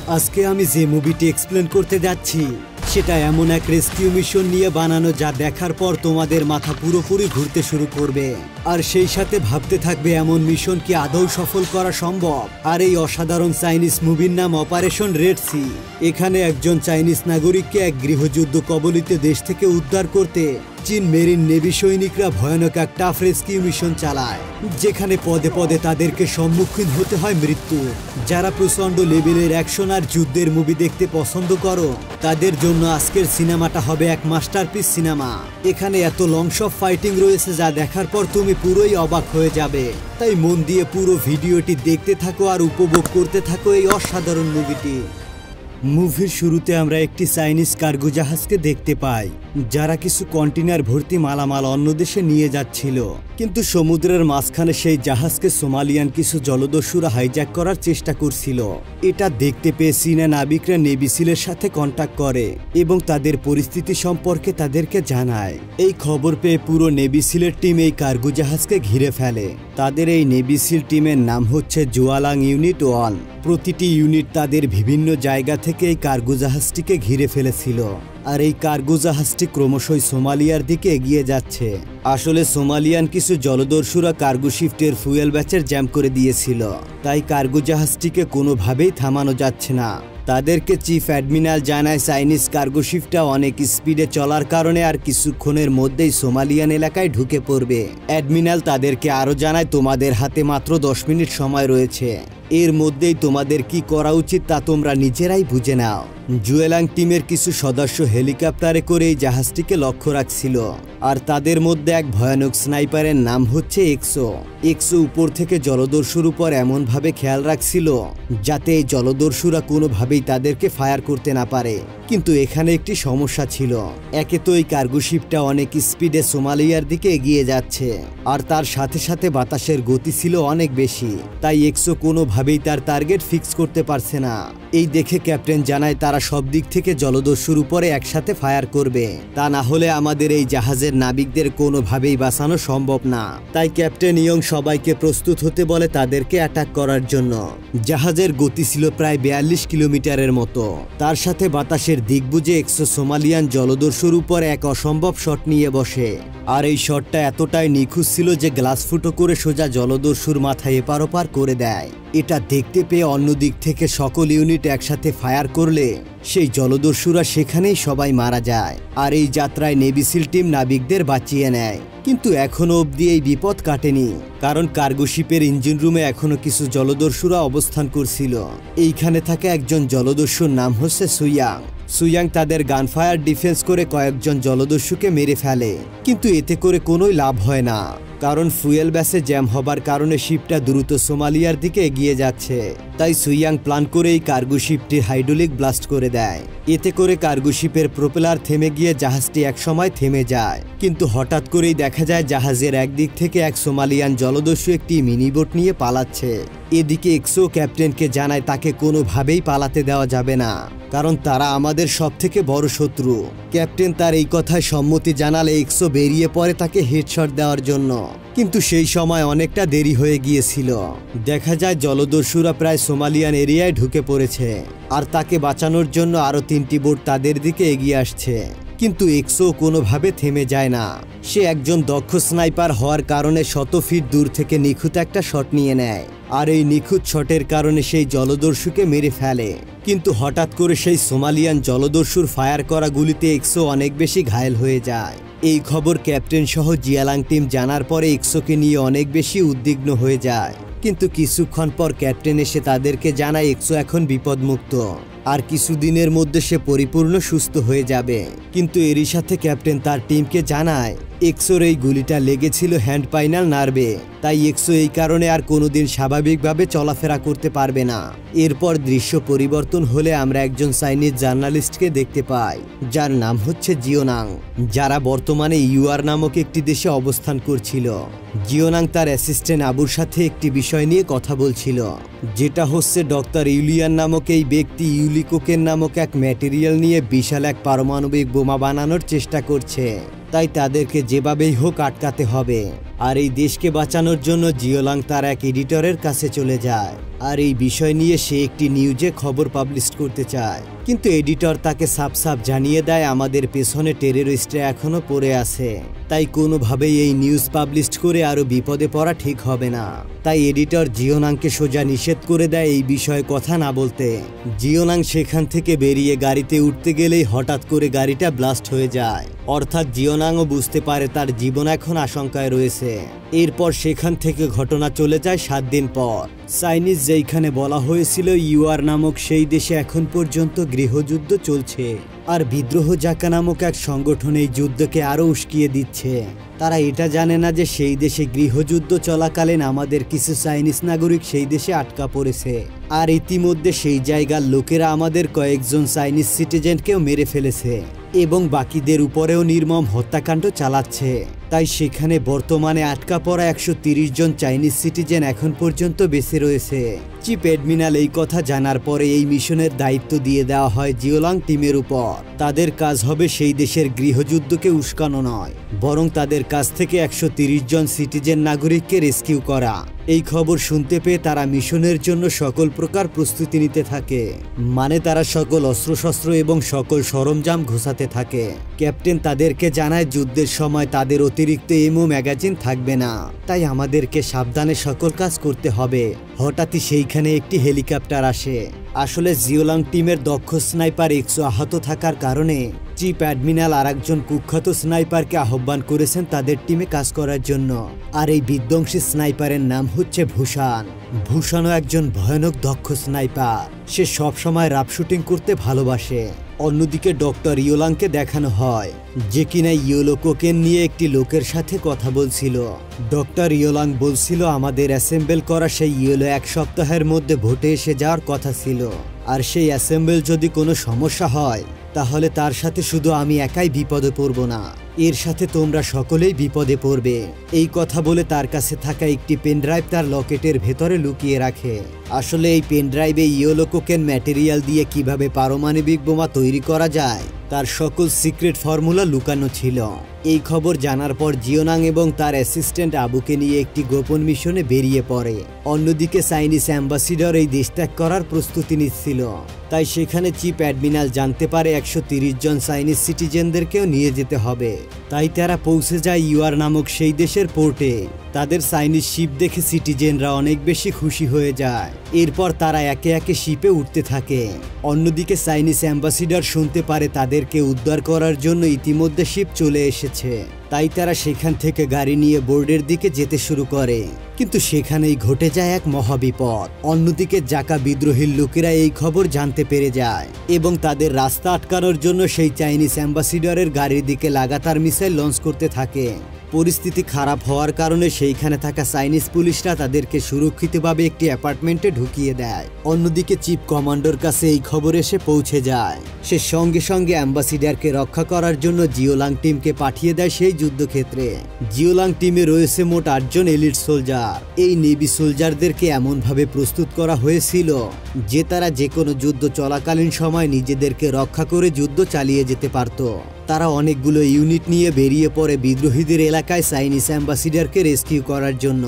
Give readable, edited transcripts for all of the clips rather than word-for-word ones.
আজকে আমি যে মুভিটি এক্সপ্লেন করতে যাচ্ছি সেটা এমন এক রেস্কিউ মিশন নিয়ে বানানো যা দেখার পর তোমাদের মাথা পুরোপুরি ঘুরতে শুরু করবে আর সেই সাথে ভাবতে থাকবে এমন মিশন কি আদৌ সফল করা সম্ভব। আর এই অসাধারণ চাইনিজ মুভির নাম অপারেশন রেড সি। এখানে একজন চাইনিজ নাগরিককে এক গৃহযুদ্ধ কবলিত দেশ থেকে উদ্ধার করতে চীন মেরিন নেভি সৈনিকরা ভয়ানক এক টাফ রেস্কিউ মিশন চালায়, যেখানে পদে পদে তাদেরকে সম্মুখীন হতে হয় মৃত্যু। যারা প্রচন্ড লেভেলের অ্যাকশন আর যুদ্ধের মুভি দেখতে পছন্দ করো তাদের জন্য আজকের সিনেমাটা হবে এক মাস্টারপিস সিনেমা। এখানে এত লংস অফ ফাইটিং রয়েছে যা দেখার পর তুমি পুরোই অবাক হয়ে যাবে। তাই মন দিয়ে পুরো ভিডিওটি দেখতে থাকো আর উপভোগ করতে থাকো এই অসাধারণ মুভিটি। মুভির শুরুতে আমরা একটি চাইনিজ কার্গো জাহাজকে দেখতে পাই যারা কিছু কন্টেনার ভর্তি মালামাল অন্য দেশে নিয়ে যাচ্ছিল, কিন্তু সমুদ্রের মাঝখানে সেই জাহাজকে সোমালিয়ান কিছু জলদস্যুরা হাইজ্যাক করার চেষ্টা করছিল। এটা দেখতে পেয়ে চীনা নাবিকরা নেভি সিলের সাথে কন্ট্যাক্ট করে এবং তাদের পরিস্থিতি সম্পর্কে তাদেরকে জানায়। এই খবর পেয়ে পুরো নেভি সিলের টিম এই কার্গো জাহাজকে ঘিরে ফেলে। তাদের এই নেভি সিল টিমের নাম হচ্ছে জুয়ালাং ইউনিট 1। প্রতিটি ইউনিট তাদের বিভিন্ন জায়গা থেকে এই কার্গো জাহাজটিকে ঘিরে ফেলেছিল আর এই কার্গো জাহাজটি ক্রমশই সোমালিয়ার দিকে এগিয়ে যাচ্ছে। আসলে সোমালিয়ান কিছু জলদস্যুরা কার্গো শিফটের ফুয়েল ব্যাচের জ্যাম করে দিয়েছিল, তাই কার্গো জাহাজটিকে কোনোভাবেই থামানো যাচ্ছে না। তাদেরকে চিফ অ্যাডমিরাল জানায় চাইনিজ কার্গো শিফটটা অনেক স্পিডে চলার কারণে আর কিছুক্ষণের মধ্যেই সোমালিয়ান এলাকায় ঢুকে পড়বে। অ্যাডমিরাল তাদেরকে আরও জানায় তোমাদের হাতে মাত্র 10 মিনিট সময় রয়েছে, এর মধ্যেই তোমাদের কি করা উচিত তা তোমরা নিজেরাই বুঝে নাও। জুয়েলাং টিমের কিছু সদস্য হেলিকপ্টারে করে এই জাহাজটিকে লক্ষ্য রাখছিল আর তাদের মধ্যে এক ভয়ানক স্নাইপারের নাম হচ্ছে এক্সো উপর থেকে জলদস্যুর উপর এমনভাবে খেয়াল রাখছিল যাতে এই জলদস্যুরা কোনোভাবেই তাদেরকে ফায়ার করতে না পারে। কিন্তু এখানে একটি সমস্যা ছিল। একে তো এই কার্গো শিপটা অনেক স্পিডে সোমালিয়ার দিকে এগিয়ে যাচ্ছে আর তার সাথে সাথে বাতাসের গতি ছিল অনেক বেশি, তাই এক্সো কোনোভাবেই তার টার্গেট ফিক্স করতে পারছে না। এই দেখে ক্যাপ্টেন জানায় তারা সব দিক থেকে জলদস্যুর উপরে একসাথে ফায়ার করবে, তা না হলে আমাদের এই জাহাজের নাবিকদের কোনোভাবেই বাঁচানো সম্ভব না। তাই ক্যাপ্টেন ইয়ং সবাইকে প্রস্তুত হতে বলে তাদেরকে অ্যাটাক করার জন্য। জাহাজের গতি ছিল প্রায় 42 কিলোমিটারের মতো। তার সাথে বাতাসের দিক বুঝে এক্সো সোমালিয়ান জলদস্যুর উপর এক অসম্ভব শট নিয়ে বসে আর এই শটটা এতটাই নিখুঁত ছিল যে গ্লাস ফুটো করে সোজা জলদস্যুর মাথায় এপার ওপার করে দেয়। এটা দেখতে পেয়ে অন্য দিক থেকে সকল ইউনিট একসাথে ফায়ার করলে সেই জলদস্যুরা সেখানেই সবাই মারা যায় আর এই যাত্রায় নেভি সিল টিম নাবিকদের বাঁচিয়ে নেয়। কিন্তু এখনো অবধি এই বিপদ কাটেনি, কারণ কার্গো শিপের ইঞ্জিন রুমে এখনো কিছু জলদস্যুরা অবস্থান করছিল। এইখানে থাকা একজন জলদস্যুর নাম হচ্ছে সুয়াং তাদের গানফায়ার ডিফেন্স করে কয়েকজন জলদস্যুকে মেরে ফেলে, কিন্তু এতে করে কোনোই লাভ হয় না, কারণ ফুয়েল ব্যাসে জ্যাম হবার কারণে শিপটা দ্রুত সোমালিয়ার দিকে এগিয়ে যাচ্ছে। তাই সুয়াং প্ল্যান করে এই কার্গো শিপটির হাইড্রোলিক ব্লাস্ট করে দেয়। এতে করে কার্গো শিপের প্রোপেলার থেমে গিয়ে জাহাজটি একসময় থেমে যায়। কিন্তু হঠাৎ করেই দেখা যায় জাহাজের একদিক থেকে এক সোমালিয়ান জলদস্যু একটি মিনিবোট নিয়ে পালাচ্ছে। এদিকে এক্সো ক্যাপ্টেনকে জানায় তাকে কোনোভাবেই পালাতে দেওয়া যাবে না, কারণ তারা আমাদের সবথেকে বড় শত্রু। ক্যাপ্টেন তার এই কথায় সম্মতি জানালে এক্সো বেরিয়ে পড়ে তাকে হেডশট দেওয়ার জন্য, কিন্তু সেই সময় অনেকটা দেরি হয়ে গিয়েছিল। দেখা যায় জলদস্যুরা প্রায় সোমালিয়ান এরিয়ায় ঢুকে পড়েছে আর তাকে বাঁচানোর জন্য আরও 3টি বোট তাদের দিকে এগিয়ে আসছে। কিন্তু এক্সো কোনোভাবে থেমে যায় না। সে একজন দক্ষ স্নাইপার হওয়ার কারণে 100 ফিট দূর থেকে নিখুঁত একটা শট নিয়ে নেয় আর এই নিখুঁত শটের কারণে সেই জলদস্যুকে মেরে ফেলে। কিন্তু হঠাৎ করে সেই সোমালিয়ান জলদস্যুর ফায়ার করা গুলিতে এক্সো অনেক বেশি ঘায়েল হয়ে যায়। এই খবর ক্যাপ্টেন সহ জিয়ালাং টিম জানার পরে এক্সোকে নিয়ে অনেক বেশি উদ্বিগ্ন হয়ে যায়। কিন্তু কিছুক্ষণ পর ক্যাপ্টেন এসে তাদেরকে জানায় এক্সো এখন বিপদমুক্ত আর কিছুদিনের মধ্যে সে পরিপূর্ণ সুস্থ হয়ে যাবে। কিন্তু এরই সাথে ক্যাপ্টেন তার টিমকে জানায় এক্সোর এই গুলিটা লেগেছিল হ্যান্ড পাইনাল নার্ভে, তাই এক্সো এই কারণে আর কোনোদিন স্বাভাবিকভাবে চলাফেরা করতে পারবে না। এরপর দৃশ্য পরিবর্তন হলে আমরা একজন চাইনিজ জার্নালিস্টকে দেখতে পাই যার নাম হচ্ছে জিওনাং, যারা বর্তমানে ইউআর নামক একটি দেশে অবস্থান করছিল। জিওনাং তার অ্যাসিস্ট্যান্ট আবুর সাথে একটি বিষয় নিয়ে কথা বলছিল, যেটা হচ্ছে ডক্টর ইউলিয়ান নামক এই ব্যক্তি ইউলিকোকেন নামক এক ম্যাটেরিয়াল নিয়ে বিশাল এক পারমাণবিক বোমা বানানোর চেষ্টা করছে, তাই তাদেরকে যেভাবেই হোক আটকাতে হবে। আর এই দেশকে বাঁচানোর জন্য জিওলাং তার এক এডিটরের কাছে চলে যায় আর এই বিষয় নিয়ে সে একটি নিউজে খবর পাবলিশ করতে চায়, কিন্তু এডিটর তাকে সাফ জানিয়ে দেয় আমাদের পেছনে টেররিস্টরা এখনো পড়ে আছে, তাই কোনোভাবেই এই নিউজ পাবলিশ করে আরো বিপদে পড়া ঠিক হবে না। তাই এডিটর জিওনাংকে সোজা নিষেধ করে দেয় এই বিষয়ে কথা না বলতে। জিওনাং সেখান থেকে বেরিয়ে গাড়িতে উঠতে গেলেই হঠাৎ করে গাড়িটা ব্লাস্ট হয়ে যায়, অর্থাৎ জিওনাংও বুঝতে পারে তার জীবন এখন আশঙ্কায় রয়েছে। এরপর সেখান থেকে ঘটনা চলে যায় 7 দিন পর। চাইনিজ যেইখানে বলা হয়েছিল ইউআর নামক সেই দেশে এখন পর্যন্ত গৃহযুদ্ধ চলছে, আর বিদ্রোহ জাকা নামক এক সংগঠন এই যুদ্ধকে আরো উস্কিয়ে দিচ্ছে। তারা এটা জানে না যে সেই দেশে গৃহযুদ্ধ চলাকালীন আমাদের কিছু চাইনিজ নাগরিক সেই দেশে আটকা পড়েছে, আর ইতিমধ্যে সেই জায়গার লোকেরা আমাদের কয়েকজন চাইনিজ সিটিজেনকেও মেরে ফেলেছে এবং বাকিদের উপরেও নির্মম হত্যাকাণ্ড চালাচ্ছে। তাই সেখানে বর্তমানে আটকা পড়া 130 জন চাইনিজ সিটিজেন এখন পর্যন্ত বেঁচে রয়েছে। চিফ অ্যাডমিরাল এই কথা জানার পরে এই মিশনের দায়িত্ব দিয়ে দেওয়া হয় জিওলাং টিমের উপর। তাদের কাজ হবে সেই দেশের গৃহযুদ্ধকে উস্কানো নয়, বরং তাদের কাছ থেকে 130 জন সিটিজেন নাগরিককে রেস্কিউ করা। এই খবর শুনতে পেয়ে তারা মিশনের জন্য সকল প্রকার প্রস্তুতি নিতে থাকে, মানে তারা সকল অস্ত্রশস্ত্র এবং সকল সরঞ্জাম ঘোষাতে থাকে। ক্যাপ্টেন তাদেরকে জানায় যুদ্ধের সময় তাদের অতিরিক্ত এমও ম্যাগাজিন থাকবে না, তাই আমাদেরকে সাবধানে সকল কাজ করতে হবে। হঠাৎই সেইখানে একটি হেলিকপ্টার আসে। আসলে জিওলাং টিমের দক্ষ স্নাইপার 100 আহত থাকার কারণে চিফ অ্যাডমিরাল আর একজন কুখ্যাত স্নাইপারকে আহ্বান করেছেন তাদের টিমে কাজ করার জন্য, আর এই বিধ্বংসী স্নাইপারের নাম হচ্ছে ভূষাণ। ভূষাণও একজন ভয়ানক দক্ষ স্নাইপার, সে সবসময় রাফ শুটিং করতে ভালোবাসে। অন্যদিকে ডক্টর ইয়োলাংকে দেখানো হয় যে কিনা ইয়েলো কোকেন নিয়ে একটি লোকের সাথে কথা বলছিল। ডক্টর ইয়োলাং বলছিল আমাদের অ্যাসেম্বল করা সেই ইয়েলো 1 সপ্তাহের মধ্যে ভোটে এসে যাওয়ার কথা ছিল, আর সেই অ্যাসেম্বল যদি কোনো সমস্যা হয় তাহলে তার সাথে শুধু আমি একাই বিপদে পড়ব না, এর সাথে তোমরা সকলেই বিপদে পড়বে। এই কথা বলে তার কাছে থাকা একটি পেনড্রাইভ তার লকেটের ভেতরে লুকিয়ে রাখে। আসলে এই পেনড্রাইভে ইয়েলো কোকেন ম্যাটেরিয়াল দিয়ে কিভাবে পারমাণবিক বোমা তৈরি করা যায় তার সকল সিক্রেট ফর্মুলা লুকানো ছিল। এই খবর জানার পর জিওনাং এবং তার অ্যাসিস্ট্যান্ট আবুকে নিয়ে একটি গোপন মিশনে বেরিয়ে পড়ে। অন্যদিকে চাইনিজ অ্যাম্বাসিডর এই দেশ ত্যাগ করার প্রস্তুতি নিচ্ছিল, তাই সেখানে চিফ অ্যাডমিরাল জানতে পারে 130 জন চাইনিজ সিটিজেনদেরকেও নিয়ে যেতে হবে। তাই তারা পৌঁছে যায় ইউআর নামক সেই দেশের পোর্টে। তাদের চাইনিজ শিপ দেখে সিটিজেনরা অনেক বেশি খুশি হয়ে যায়। এরপর তারা একে একে শিপে উঠতে থাকে। অন্যদিকে চাইনিজ অ্যাম্বাসিডর শুনতে পারে তাদেরকে উদ্ধার করার জন্য ইতিমধ্যে শিপ চলে এসেছে, তাই তারা সেখান থেকে গাড়ি নিয়ে বোর্ডের দিকে যেতে শুরু করে, কিন্তু সেখানেই ঘটে যায় এক মহাবিপদ। অন্যদিকে জাকা বিদ্রোহীর লোকেরা এই খবর জানতে পেরে যায় এবং তাদের রাস্তা আটকানোর জন্য সেই চাইনিজ অ্যাম্বাসিডরের গাড়ির দিকে লাগাতার মিসাইল লঞ্চ করতে থাকে। পরিস্থিতি খারাপ হওয়ার কারণে সেইখানে থাকা চাইনিজ পুলিশরা তাদেরকে সুরক্ষিতভাবে একটি অ্যাপার্টমেন্টে ঢুকিয়ে দেয়। অন্যদিকে চিফ কমান্ডোর কাছে এই খবর এসে পৌঁছে যায়। সে সঙ্গে সঙ্গে অ্যাম্বাসিডারকে রক্ষা করার জন্য জিওলাং টিমকে পাঠিয়ে দেয় সেই যুদ্ধক্ষেত্রে। জিওলাং টিমে রয়েছে মোট 8 জন এলিট সোলজার। এই নেভি সোলজারদেরকে এমনভাবে প্রস্তুত করা হয়েছিল যে তারা যে কোনো যুদ্ধ চলাকালীন সময় নিজেদেরকে রক্ষা করে যুদ্ধ চালিয়ে যেতে পারত। তারা অনেকগুলো ইউনিট নিয়ে বেরিয়ে পড়ে বিদ্রোহীদের এলাকায় চাইনিজ অ্যাম্বাসিডারকে রেস্কিউ করার জন্য।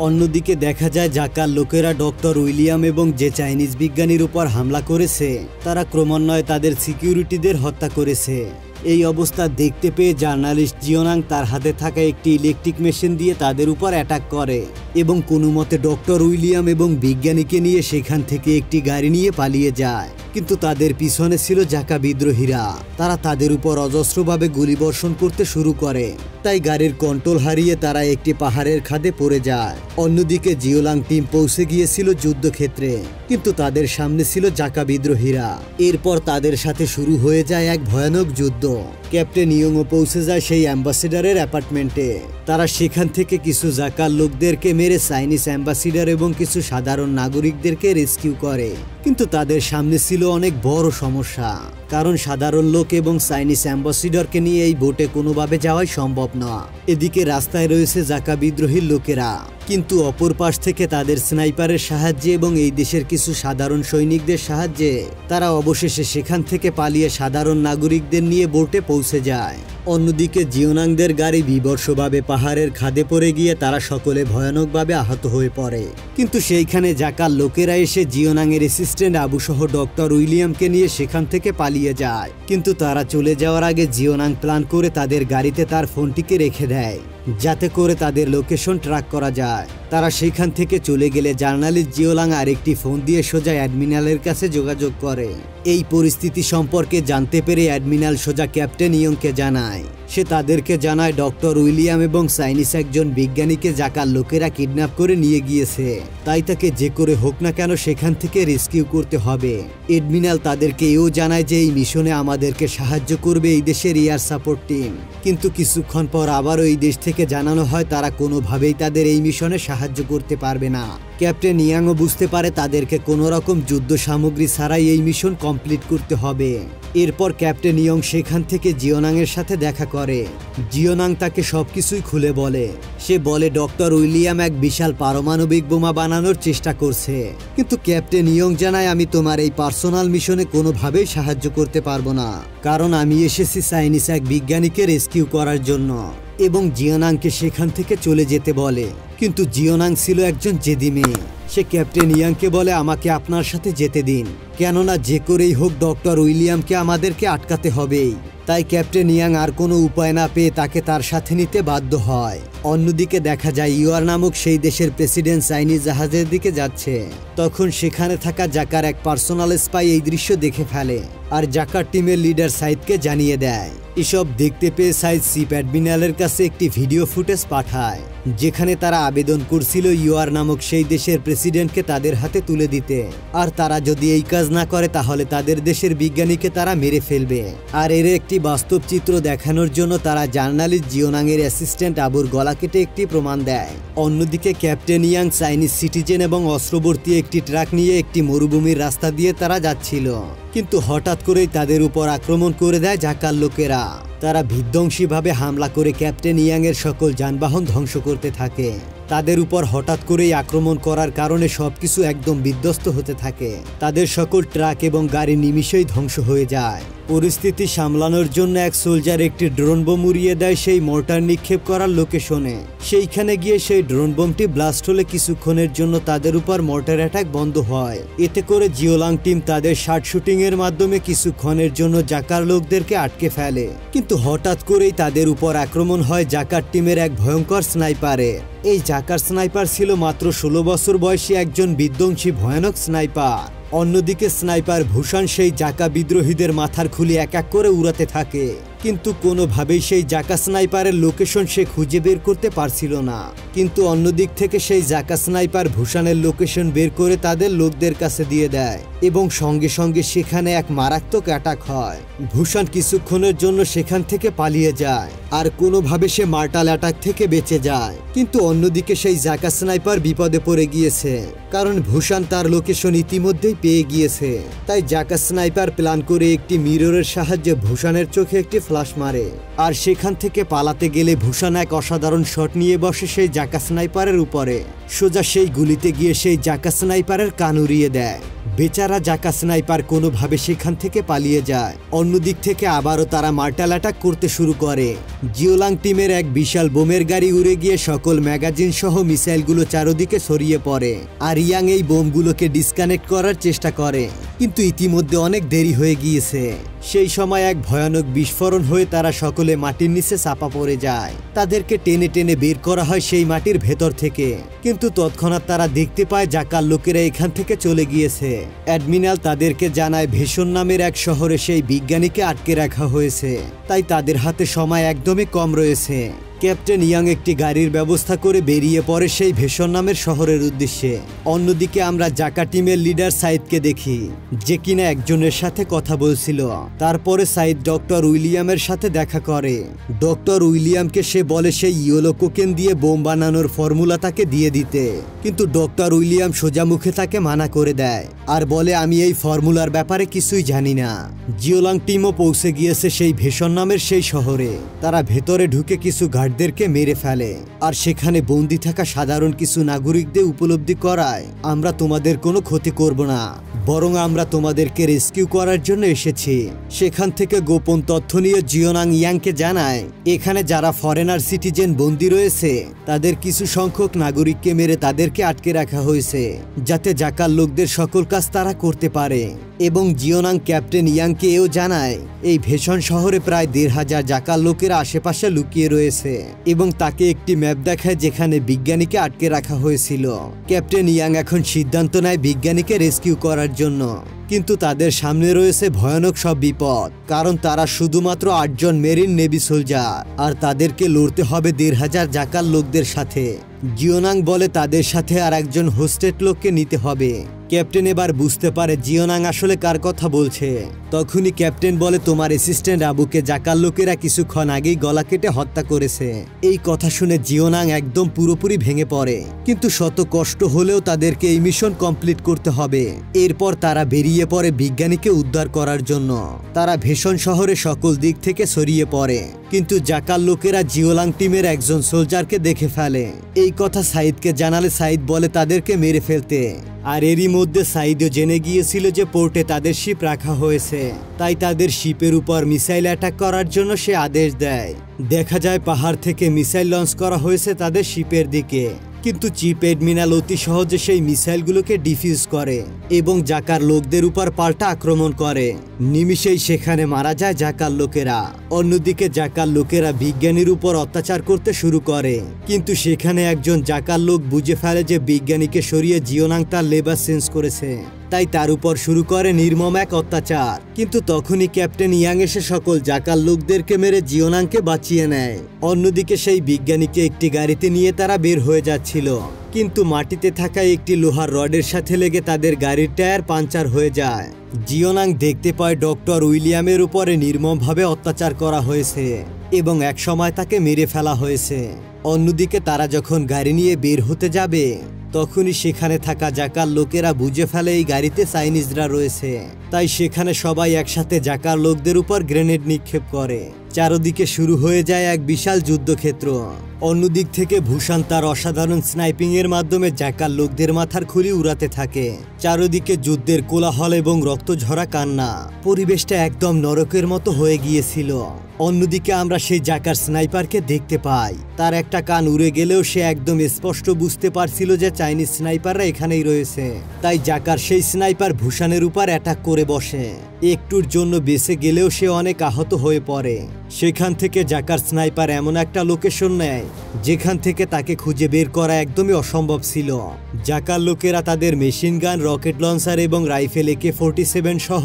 অন্যদিকে দেখা যায় জাকার লোকেরা ডক্টর উইলিয়াম এবং যে চাইনিজ বিজ্ঞানীর উপর হামলা করেছে তারা ক্রমান্বয়ে তাদের সিকিউরিটিদের হত্যা করেছে। এই অবস্থা দেখতে পেয়ে জার্নালিস্ট জিওনাং তার হাতে থাকা একটি ইলেকট্রিক মেশিন দিয়ে তাদের উপর অ্যাটাক করে এবং কোনো মতে ডক্টর উইলিয়াম এবং বিজ্ঞানীকে নিয়ে সেখান থেকে একটি গাড়ি নিয়ে পালিয়ে যায়। কিন্তু তাদের পিছনে ছিল জাকা বিদ্রোহীরা। তারা তাদের উপর অজস্রভাবে গুলিবর্ষণ করতে শুরু করে, তাই গাড়ির কন্ট্রোল হারিয়ে তারা একটি পাহাড়ের খাদে পড়ে যায়। অন্যদিকে জিওলাং টিম পৌঁছে গিয়েছিল যুদ্ধক্ষেত্রে, কিন্তু তাদের সামনে ছিল জাকা বিদ্রোহীরা। এরপর তাদের সাথে শুরু হয়ে যায় এক ভয়ানক যুদ্ধ। ক্যাপ্টেন ইয়ংও পৌঁছে যায় সেই অ্যাম্বাসিডারের অ্যাপার্টমেন্টে। তারা সেখান থেকে কিছু জাকার লোকদেরকে মেরে চাইনিজ অ্যাম্বাসিডার এবং কিছু সাধারণ নাগরিকদেরকে রেস্কিউ করে, কিন্তু তাদের সামনে ছিল অনেক বড় সমস্যা, কারণ সাধারণ লোক এবং চাইনিজ অ্যাম্বাসিডরকে নিয়ে এই বোটে কোনোভাবে যাওয়াই সম্ভব না। এদিকে রাস্তায় রয়েছে জাকা বিদ্রোহীর লোকেরা, কিন্তু অপর পাশ থেকে তাদের স্নাইপারের সাহায্যে এবং এই দেশের কিছু সাধারণ সৈনিকদের সাহায্যে তারা অবশেষে সেখান থেকে পালিয়ে সাধারণ নাগরিকদের নিয়ে বোটে পৌঁছে যায়। অন্যদিকে জিওনাংদের গাড়ি বিবর্ষভাবে পাহাড়ের খাদে পড়ে গিয়ে তারা সকলে ভয়ানকভাবে আহত হয়ে পড়ে। কিন্তু সেইখানে জাকার লোকেরা এসে জিওনাংয়ের অ্যাসিস্ট্যান্ট আবু সহ ডক্টর উইলিয়ামকে নিয়ে সেখান থেকে পালিয়ে যায়। কিন্তু তারা চলে যাওয়ার আগে জিওনাং প্ল্যান করে তাদের গাড়িতে তার ফোনটিকে রেখে দেয়, যাতে করে তাদের লোকেশন ট্র্যাক করা যায়। তারা সেখান থেকে চলে গেলে জার্নালিস্ট জিওলাং আরেকটি ফোন দিয়ে সোজা অ্যাডমিরালের কাছে যোগাযোগ করে। এই পরিস্থিতি সম্পর্কে জানতে পেরে অ্যাডমিরাল সোজা ক্যাপ্টেন ইয়ংকে জানায়। সে তাদেরকে জানায় ডক্টর উইলিয়াম এবং চাইনিজ একজন বিজ্ঞানীকে জাকার লোকেরা কিডন্যাপ করে নিয়ে গিয়েছে, তাই তাকে যে করে হোক না কেন সেখান থেকে রেস্কিউ করতে হবে। অ্যাডমিরাল তাদেরকে এও জানায় যে এই মিশনে আমাদেরকে সাহায্য করবে এই দেশের এয়ার সাপোর্ট টিম। কিন্তু কিছুক্ষণ পর আবারও এই দেশ থেকে জানানো হয় তারা কোনোভাবেই তাদের এই মিশনে সাহায্য করতে পারবে না। ক্যাপ্টেন ইয়াংও বুঝতে পারে তাদেরকে কোনো রকম যুদ্ধ সামগ্রী ছাড়াই এই মিশন কমপ্লিট করতে হবে। এরপর ক্যাপ্টেন ইয়ং সেখান থেকে জিওনাংয়ের সাথে দেখা করে। জিওনাং তাকে সবকিছুই খুলে বলে। সে বলে ডক্টর উইলিয়াম এক বিশাল পারমাণবিক বোমা বানানোর চেষ্টা করছে, কিন্তু ক্যাপ্টেন ইয়ং জানায় আমি তোমার এই পার্সোনাল মিশনে কোনোভাবেই সাহায্য করতে পারবো না, কারণ আমি এসেছি চাইনিজ এক বিজ্ঞানীকে রেস্কিউ করার জন্য। এবং জিওনাংকে সেখান থেকে চলে যেতে বলে। কিন্তু জিওনাং ছিল একজন জেদি মেয়ে। সে ক্যাপ্টেন ইয়াংকে বলে আমাকে আপনার সাথে যেতে দিন, কেননা যে করেই হোক ডক্টর উইলিয়ামকে আমাদেরকে আটকাতে হবেই। তাই ক্যাপ্টেন ইয়াং আর কোনো উপায় না পেয়ে তাকে তার সাথে নিতে বাধ্য হয়। অন্যদিকে দেখা যায় ইউয়ার নামক সেই দেশের প্রেসিডেন্ট চাইনিজ জাহাজের দিকে যাচ্ছে। তখন সেখানে থাকা জাকার এক পার্সোনাল স্পাই এই দৃশ্য দেখে ফেলে আর জাকার টিমের লিডার সাইদকে জানিয়ে দেয়। এসব দেখতে পেয়ে সাইদ চিফ অ্যাডমিরালের কাছে একটি ভিডিও ফুটেজ পাঠায়, যেখানে তারা আবেদন করছিল ইউয়ার নামক সেই দেশের প্রেসিডেন্টকে তাদের হাতে তুলে দিতে, আর তারা যদি এই কাজ না করে তাহলে তাদের দেশের বিজ্ঞানীকে তারা মেরে ফেলবে। আর এর একটি বাস্তব চিত্র দেখানোর জন্য তারা জার্নালিস্ট জিওনাংয়ের অ্যাসিস্ট্যান্ট আবুর গলা কেটে একটি প্রমাণ দেয়। অন্যদিকে ক্যাপ্টেন ইয়াং চাইনিজ সিটিজেন এবং অস্ত্রবর্তী একটি ট্রাক নিয়ে একটি মরুভূমির রাস্তা দিয়ে তারা যাচ্ছিল, কিন্তু হঠাৎ করেই তাদের উপর আক্রমণ করে দেয় জাকার লোকেরা। তারা বিধ্বংসীভাবে হামলা করে ক্যাপ্টেন ইয়াংয়ের সকল যানবাহন ধ্বংস করতে থাকে। তাদের উপর হঠাৎ করেই আক্রমণ করার কারণে সবকিছু একদম বিধ্বস্ত হতে থাকে। তাদের সকল ট্রাক এবং গাড়ি নিমিষেই ধ্বংস হয়ে যায়। পরিস্থিতি সামলানোর জন্য এক সোলজার একটি ড্রোন বোম উড়িয়ে দেয় সেই মোর্টার নিক্ষেপ করার লোকেশনে। সেইখানে গিয়ে সেই ড্রোন বোমটি ব্লাস্ট হলে কিছুক্ষণের জন্য তাদের উপর মোর্টার অ্যাটাক বন্ধ হয়। এতে করে জিওলাং টিম তাদের শার্ট শুটিং এর মাধ্যমে কিছুক্ষণের জন্য জাকার লোকদেরকে আটকে ফেলে। কিন্তু হঠাৎ করেই তাদের উপর আক্রমণ হয় জাকার টিমের এক ভয়ঙ্কর স্নাইপারে। এই জাকার স্নাইপার ছিল মাত্র 16 বছর বয়সী একজন বিধ্বংসী ভয়ানক স্নাইপার। অন্যদিকে স্নাইপার ভূষণ সেই জাকা বিদ্রোহীদের মাথার খুলি এক এক করে উড়াতে থাকে, কিন্তু কোনোভাবেই সেই জাকা স্নাইপারের লোকেশন সে খুঁজে বের করতে পারছিল না। কিন্তু অন্যদিক থেকে সেই জাকা স্নাইপার ভূষণের লোকেশন বের করে তাদের লোকদের কাছে দিয়ে দেয় এবং সঙ্গে সঙ্গে সেখানে এক মারাত্মক অ্যাটাক হয়। ভূষণ কিছুক্ষণের জন্য সেখান থেকে পালিয়ে যায় আর কোনোভাবে সে মার্টাল অ্যাটাক থেকে বেঁচে যায়। কিন্তু অন্যদিকে সেই জাকা স্নাইপার বিপদে পড়ে গিয়েছে, কারণ ভূষণ তার লোকেশন ইতিমধ্যেই পেয়ে গিয়েছে। তাই জাকা স্নাইপার প্ল্যান করে একটি মিররের সাহায্যে ভূষণের চোখে একটি ফ্লাশ মারে, আর সেখান থেকে পালাতে গেলে ভূষণ এক অসাধারণ শট নিয়ে বসে সেই জাকা স্নাইপারের উপরে। সোজা সেই গুলিতে গিয়ে সেই জাকা স্নাইপারের কান উড়িয়ে দেয়। বেচারা জাকা স্নাইপার কোনোভাবে সেখান থেকে পালিয়ে যায়। অন্যদিক থেকে আবারও তারা মার্টাল অ্যাটাক করতে শুরু করে। জিওলাং টিমের এক বিশাল বোমের গাড়ি উড়ে গিয়ে সকল ম্যাগাজিন সহ মিসাইলগুলো চারদিকে ছড়িয়ে পড়ে, আর ইয়াং এই বোমগুলোকে ডিসকানেক্ট করার চেষ্টা করে, কিন্তু ইতিমধ্যে অনেক দেরি হয়ে গিয়েছে। সেই সময় এক ভয়ানক বিস্ফোরণ হয়ে তারা সকলে মাটির নিচে চাপা পড়ে যায়। তাদেরকে টেনে টেনে বের করা হয় সেই মাটির ভেতর থেকে, কিন্তু তৎক্ষণাৎ তারা দেখতে পায় জাকার লোকেরা এখান থেকে চলে গিয়েছে। অ্যাডমিরাল তাদেরকে জানায় ভেষণ নামের এক শহরে সেই বিজ্ঞানীকে আটকে রাখা হয়েছে, তাই তাদের হাতে সময় একদমই কম রয়েছে। ক্যাপ্টেন ইয়াং একটি গাড়ির ব্যবস্থা করে বেরিয়ে পড়ে সেই ভেশন নামের শহরের উদ্দেশ্যে। অন্যদিকে আমরা জাকা টিমের লিডার সাইদকে দেখি, যে কিনা একজনের সাথে কথা বলছিল। তারপরে সাইদ ডক্টর উইলিয়ামের সাথে দেখা করে। ডক্টর উইলিয়ামকে সে বলে সেই ইয়েলো কোকেন দিয়ে বোম বানানোর ফর্মুলা তাকে দিয়ে দিতে, কিন্তু ডক্টর উইলিয়াম সোজা মুখে তাকে মানা করে দেয় আর বলে আমি এই ফর্মুলার ব্যাপারে কিছুই জানি না। জিওলাং টিমও পৌঁছে গিয়েছে সেই ভেশন নামের সেই শহরে। তারা ভেতরে ঢুকে কিছু গার্ডদেরকে মেরে ফেলে আর সেখানে বন্দি থাকা সাধারণ কিছু নাগরিকদের উপলব্ধি করায় আমরা তোমাদের কোনো ক্ষতি করব না, বরং আমরা তোমাদেরকে রেস্কিউ করার জন্য এসেছি। সেখান থেকে গোপন তথ্য নিয়ে জিওনাং ইয়াংকে জানায় এখানে যারা ফরেনার সিটিজেন বন্দী রয়েছে তাদের কিছু সংখ্যক নাগরিককে মেরে তাদেরকে আটকে রাখা হয়েছে, যাতে জাকার লোকদের সকল কাজ তারা করতে পারে। এবং জিওনাং ক্যাপ্টেন ইয়াংকে এও জানায় এই ভেশন শহরে প্রায় ১৫০০ জাকার লোকেরা আশেপাশে লুকিয়ে রয়েছে এবং তাকে একটি ম্যাপ দেখায় যেখানে বিজ্ঞানীকে আটকে রাখা হয়েছিল। ক্যাপ্টেন ইয়াং এখন সিদ্ধান্ত নেয় বিজ্ঞানীকে রেস্কিউ করার জন্য, কিন্তু তাদের সামনে রয়েছে ভয়ানক সব বিপদ, কারণ তারা শুধুমাত্র ৮ জন মেরিন নেভি সোলজার আর তাদেরকে লড়তে হবে ১৫০০ জাকার লোকদের সাথে। জিওনাং বলে তাদের সাথে আর একজন হোস্টেড লোককে নিতে হবে। ক্যাপ্টেন এবার বুঝতে পারে জিওনাং আসলে কার কথা বলছে। তখনই ক্যাপ্টেন বলে তোমার অ্যাসিস্ট্যান্ট আবুকে জাকার লোকেরা কিছুক্ষণ আগেই গলা কেটে হত্যা করেছে। এই কথা শুনে জিওনাং একদম পুরোপুরি ভেঙে পড়ে, কিন্তু শত কষ্ট হলেও তাদেরকে এই মিশন কমপ্লিট করতে হবে। এরপর তারা বেরিয়ে পড়ে বিজ্ঞানীকে উদ্ধার করার জন্য। তারা ভেশন শহরে সকল দিক থেকে ছড়িয়ে পড়ে, কিন্তু জাকার লোকেরা জিওলাং টিমের একজন সোলজারকে দেখে ফেলে। এই কথা সাইদকে জানালে সাইদ বলে তাদেরকে মেরে ফেলতে, আর এরই মধ্যে সাইদও জেনে গিয়েছিল যে পোর্টে তাদের শিপ রাখা হয়েছে, তাই তাদের শিপের উপর মিসাইল অ্যাটাক করার জন্য সে আদেশ দেয়। দেখা যায় পাহাড় থেকে মিসাইল লঞ্চ করা হয়েছে তাদের শিপের দিকে, কিন্তু চিফ এডমিরাল অতি সহজে সেই মিসাইলগুলোকে ডিফিউজ করে এবং জাকার লোকদের উপর পাল্টা আক্রমণ করে। নিমিষেই সেখানে মারা যায় জাকার লোকেরা। অন্যদিকে জাকার লোকেরা বিজ্ঞানীর উপর অত্যাচার করতে শুরু করে, কিন্তু সেখানে একজন জাকার লোক বুঝে ফেলে যে বিজ্ঞানীকে সরিয়ে জিওনাং তার লেবার চেঞ্জ করেছে, তাই তার উপর শুরু করে নির্মম এক অত্যাচার। কিন্তু তখনই ক্যাপ্টেন ইয়াং এসে সকল জাকার লোকদেরকে মেরে জিওনাংকে বাঁচিয়ে নেয়। অন্যদিকে সেই বিজ্ঞানীকে একটি গাড়িতে নিয়ে তারা বের হয়ে যাচ্ছিল, কিন্তু মাটিতে থাকা একটি লোহার রডের সাথে লেগে তাদের গাড়ির টায়ার পাঞ্চার হয়ে যায়। জিওনাং দেখতে পায় ডক্টর উইলিয়ামের উপরে নির্মমভাবে অত্যাচার করা হয়েছে এবং একসময় তাকে মেরে ফেলা হয়েছে। অন্যদিকে তারা যখন গাড়ি নিয়ে বের হতে যাবে তখনই সেখানে থাকা জাকার লোকেরা বুঝে ফেলে এই গাড়িতে চাইনিজরা রয়েছে, তাই সেখানে সবাই একসাথে জাকার লোকদের উপর গ্রেনেড নিক্ষেপ করে। চারদিকে শুরু হয়ে যায় এক বিশাল যুদ্ধক্ষেত্র। অন্যদিক থেকে ভূষণ তার অসাধারণ স্নাইপিং এর মাধ্যমে জাকার লোকদের মাথার খুলি উড়াতে থাকে। চারদিকে যুদ্ধের কোলাহল এবং রক্তঝরা কান্না। পরিবেশটা একদম নরকের মতো হয়ে গিয়েছিল। অন্যদিকে আমরা সেই জাকার স্নাইপারকে দেখতে পাই। তার একটা কান উড়ে গেলেও সে একদম স্পষ্ট বুঝতে পারছিল যে চাইনিজ স্নাইপাররা এখানেই রয়েছে, তাই জাকার সেই স্নাইপার ভূষণের উপর অ্যাটাক করে বসে। একটুর জন্য বেঁচে গেলেও সে অনেক আহত হয়ে পড়ে। সেখান থেকে জাকার স্নাইপার এমন একটা লোকেশন নেয় যেখান থেকে তাকে খুঁজে বের করা একদমই অসম্ভব ছিল। জাকার লোকেরা তাদের মেশিন গান, রকেট লঞ্চার এবং রাইফেল AK-47 সহ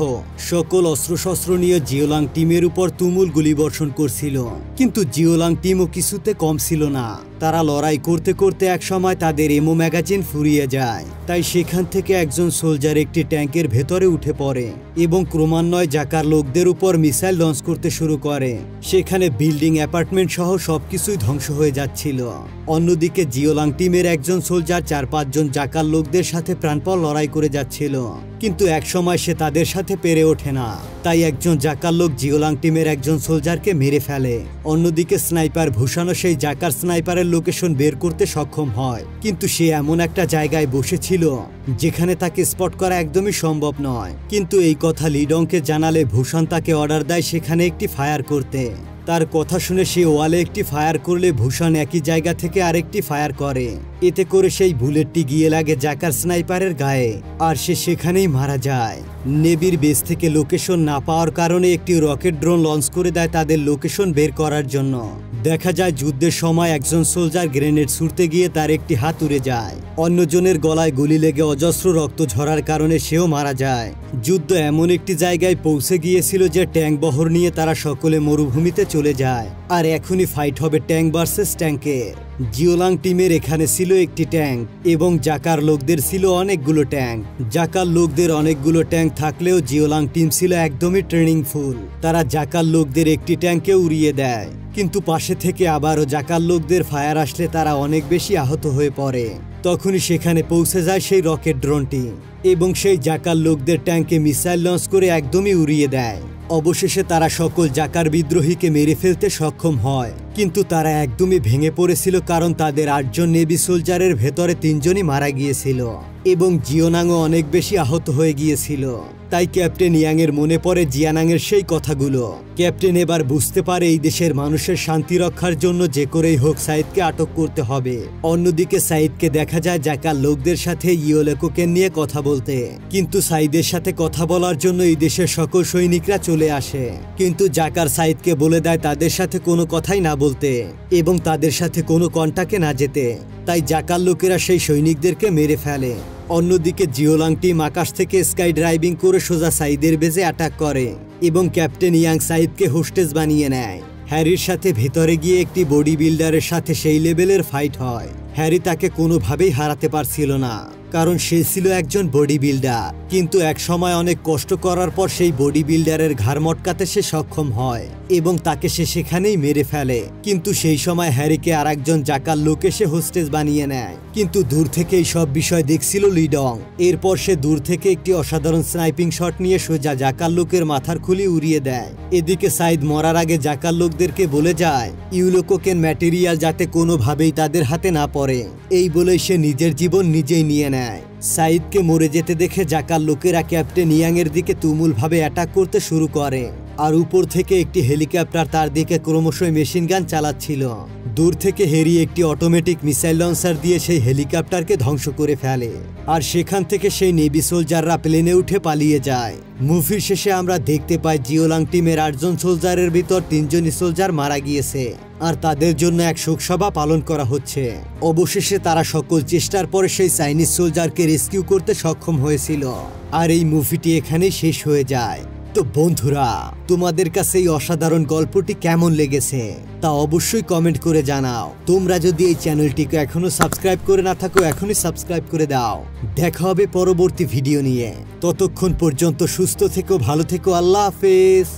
সকল অস্ত্রশস্ত্র নিয়ে জিওলাং টিমের উপর তুমুল গুলিবর্ষণ করছিল, কিন্তু জিওলাং টিমও কিছুতে কম ছিল না। তারা লড়াই করতে করতে এক সময় তাদের এমো ম্যাগাজিন ফুরিয়ে যায়, তাই সেখান থেকে একজন সোলজার একটি ট্যাঙ্কের ভেতরে উঠে পড়ে এবং ক্রমান্বয়ে জাকার লোকদের উপর মিসাইল লঞ্চ করতে শুরু করে। সেখানে বিল্ডিং, অ্যাপার্টমেন্ট সহ সবকিছুই ধ্বংস হয়ে যাচ্ছিল। অন্যদিকে জিওলাং টিমের একজন সোলজার ৪-৫ জন জাকার লোকদের সাথে প্রাণপণ লড়াই করে যাচ্ছিল, কিন্তু একসময় সে তাদের সাথে পেরে ওঠে না, তাই একজন জাকার লোক জিওলাং টিমের একজন সোলজারকে মেরে ফেলে। অন্যদিকে স্নাইপার ভূষণও সেই জাকার স্নাইপারের লোকেশন বের করতে সক্ষম হয়, কিন্তু সে এমন একটা জায়গায় বসেছিল যেখানে তাকে স্পট করা একদমই সম্ভব নয়। কিন্তু এই কথা লিডংকে জানালে ভূষণ তাকে অর্ডার দেয় সেখানে একটি ফায়ার করতে। তার কথা শুনে সে ওয়ালে একটি ফায়ার করলে ভূষণ একই জায়গা থেকে আরেকটি ফায়ার করে। এতে করে সেই বুলেটটি গিয়ে লাগে জাকার স্নাইপারের গায়ে আর সে সেখানেই মারা যায়। নেভির বেস থেকে লোকেশন না পাওয়ার কারণে একটি রকেট ড্রোন লঞ্চ করে দেয় তাদের লোকেশন বের করার জন্য। দেখা যায় যুদ্ধের সময় একজন সোলজার গ্রেনেড ছুড়তে গিয়ে তার একটি হাত উড়ে যায়, অন্যজনের গলায় গুলি লেগে অজস্র রক্ত ঝরার কারণে সেও মারা যায়। যুদ্ধ এমন একটি জায়গায় পৌঁছে গিয়েছিল যে ট্যাঙ্ক বহর নিয়ে তারা সকলে মরুভূমিতে চলে যায়, আর এখনই ফাইট হবে ট্যাঙ্ক ভার্সেস ট্যাঙ্কের। জিওলাং টিমের এখানে ছিল একটি ট্যাঙ্ক এবং জাকার লোকদের ছিল অনেকগুলো ট্যাঙ্ক। জাকার লোকদের অনেকগুলো ট্যাঙ্ক থাকলেও জিওলাং টিম ছিল একদমই ট্রেনিং ফুল। তারা জাকার লোকদের একটি ট্যাঙ্কে উড়িয়ে দেয়, কিন্তু পাশে থেকে আবারও জাকার লোকদের ফায়ার আসলে তারা অনেক বেশি আহত হয়ে পড়ে। তখনই সেখানে পৌঁছে যায় সেই রকেট ড্রোনটি এবং সেই জাকার লোকদের ট্যাঙ্কে মিসাইল লঞ্চ করে একদমই উড়িয়ে দেয়। অবশেষে তারা সকল জাকার বিদ্রোহীকে মেরে ফেলতে সক্ষম হয়, কিন্তু তারা একদমই ভেঙে পড়েছিল কারণ তাদের 8 জন নেভি সোলজারের ভেতরে 3 জনই মারা গিয়েছিল এবং জিওনাংও অনেক বেশি আহত হয়ে গিয়েছিল। তাই ক্যাপ্টেন ইয়াংয়ের মনে পড়ে জিয়ানাংয়ের সেই কথাগুলো। ক্যাপ্টেন এবার বুঝতে পারে এই দেশের মানুষের শান্তি রক্ষার জন্য যে করেই হোক সাইদকে আটক করতে হবে। অন্যদিকে সাইদকে দেখা যায় জাকার লোকদের সাথে ইয়োলেকোকেন নিয়ে কথা বলতে, কিন্তু সাইদের সাথে কথা বলার জন্য এই দেশের সকল সৈনিকরা চলে আসে, কিন্তু জাকার সাইদকে বলে দেয় তাদের সাথে কোনো কথাই না বলতে এবং তাদের সাথে কোনো কন্টাক্টে না যেতে। তাই জাকার লোকেরা সেই সৈনিকদেরকে মেরে ফেলে। অন্যদিকে জিওলাং টিম আকাশ থেকে স্কাই ড্রাইভিং করে সোজা সাইদের বেজে অ্যাটাক করে এবং ক্যাপ্টেন ইয়াং সাইদকে হোস্টেজ বানিয়ে নেয়। হ্যারির সাথে ভেতরে গিয়ে একটি বডি বিল্ডারের সাথে সেই লেভেলের ফাইট হয়। হ্যারি তাকে কোনোভাবেই হারাতে পারছিল না, কারণ সে ছিল একজন বডি বিল্ডার, কিন্তু এক সময় অনেক কষ্ট করার পর সেই বডি বিল্ডারের ঘাড় মটকাতে সে সক্ষম হয় এবং তাকে সে সেখানেই মেরে ফেলে। কিন্তু সেই সময় হ্যারিকে আর একজন জাকার লোক এসে হোস্টেজ বানিয়ে নেয়, কিন্তু দূর থেকে এই সব বিষয় দেখছিল লিডং। এরপর সে দূর থেকে একটি অসাধারণ স্নাইপিং শট নিয়ে সোজা জাকার লোকের মাথার খুলি উড়িয়ে দেয়। এদিকে সাইদ মরার আগে জাকার লোকদেরকে বলে যায় ইউলোকোকেন ম্যাটেরিয়াল যাতে কোনোভাবেই তাদের হাতে না পড়ে, এই বলেই সে নিজের জীবন নিজেই নিয়ে নেয়। সাইদকে মরে যেতে দেখে জাকার লোকেরা ক্যাপ্টেন ইয়াংয়ের দিকে তুমুলভাবে অ্যাটাক করতে শুরু করে, আর উপর থেকে একটি হেলিকপ্টার তার দিকে ক্রমশই মেশিন গান চালাচ্ছিল। দূর থেকে হ্যারি একটি অটোমেটিক মিসাইল লঞ্চার দিয়ে সেই হেলিকপ্টারকে ধ্বংস করে ফেলে, আর সেখান থেকে সেই নেভি সোলজাররা প্লেনে উঠে পালিয়ে যায়। মুভির শেষে আমরা দেখতে পাই জিওলাং টিমের 8 জন সোলজারের ভিতর 3 জনই সোলজার মারা গিয়েছে, আর তাদের জন্য এক শোকসভা পালন করা হচ্ছে। অবশেষে তারা সকল চেষ্টার পরে সেই চাইনিজ সোলজারকে রেস্কিউ করতে সক্ষম হয়েছিল। আর এই মুভিটি এখানেই শেষ হয়ে যায়। তো বন্ধুরা, তোমাদের কাছে এই অসাধারণ গল্পটি কেমন লেগেছে তা অবশ্যই কমেন্ট করে জানাও। তোমরা যদি এই চ্যানেলটিকে এখনো সাবস্ক্রাইব করে না থাকো এখনই সাবস্ক্রাইব করে দাও। দেখা হবে পরবর্তী ভিডিও নিয়ে। ততক্ষণ পর্যন্ত সুস্থ থেকো, ভালো থেকো, আল্লাহ হাফেজ।